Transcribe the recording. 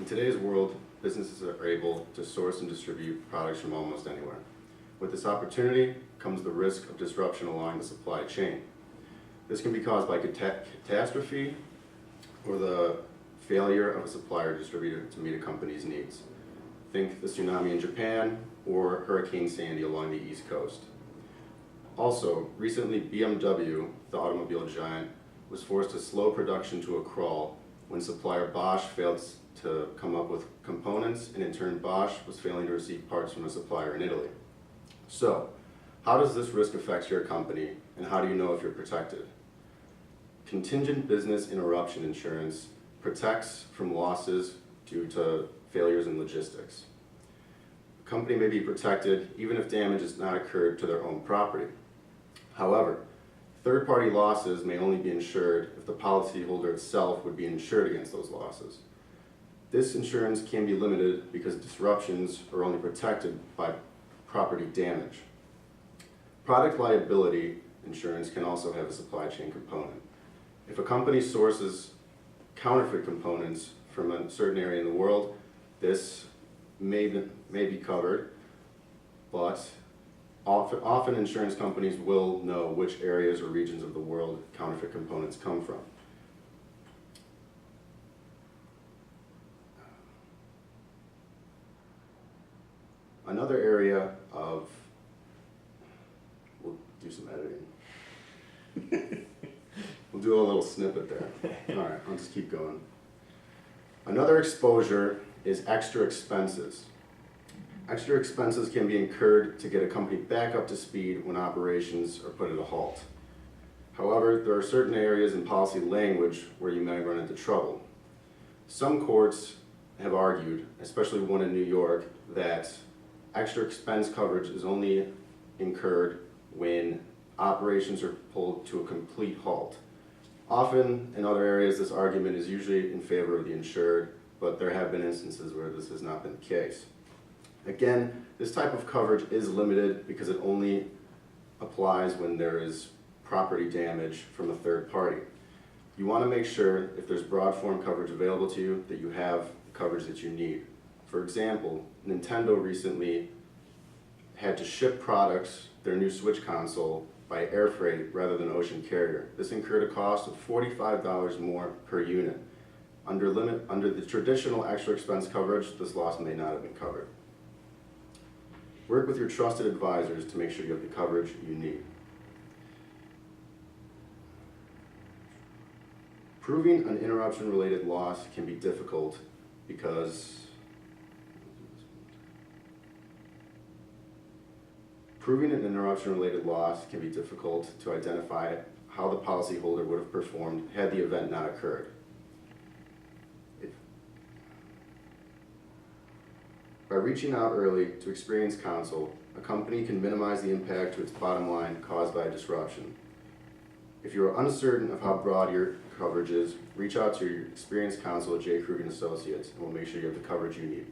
In today's world, businesses are able to source and distribute products from almost anywhere. With this opportunity comes the risk of disruption along the supply chain. This can be caused by catastrophe or the failure of a supplier or distributor to meet a company's needs. Think the tsunami in Japan or Hurricane Sandy along the East Coast. Also, recently BMW, the automobile giant, was forced to slow production to a crawl when supplier Bosch failed to come up with components, and in turn Bosch was failing to receive parts from a supplier in Italy. So, how does this risk affect your company, and how do you know if you're protected? Contingent business interruption insurance protects from losses due to failures in logistics. A company may be protected even if damage has not occurred to their own property. However, third-party losses may only be insured if the policyholder itself would be insured against those losses. This insurance can be limited because disruptions are only protected by property damage. Product liability insurance can also have a supply chain component. If a company sources counterfeit components from a certain area in the world, this may be covered, but often insurance companies will know which areas or regions of the world counterfeit components come from. Another area of, we'll do some editing. We'll do a little snippet there. All right, I'll just keep going. Another exposure is extra expenses. Extra expenses can be incurred to get a company back up to speed when operations are put at a halt. However, there are certain areas in policy language where you may run into trouble. Some courts have argued, especially one in New York, that extra expense coverage is only incurred when operations are pulled to a complete halt. Often, in other areas, this argument is usually in favor of the insured, but there have been instances where this has not been the case. Again, this type of coverage is limited because it only applies when there is property damage from a third party. You want to make sure, if there's broad form coverage available to you, that you have the coverage that you need. For example, Nintendo recently had to ship products, their new Switch console, by air freight rather than ocean carrier. This incurred a cost of $45 more per unit. Under the traditional extra expense coverage, this loss may not have been covered. Work with your trusted advisors to make sure you have the coverage you need. Proving an interruption-related loss can be difficult because proving an interruption-related loss can be difficult to identify how the policyholder would have performed had the event not occurred. By reaching out early to experienced counsel, a company can minimize the impact to its bottom line caused by a disruption. If you are uncertain of how broad your coverage is, reach out to your experienced counsel at J. Krug & Associates, and we'll make sure you have the coverage you need.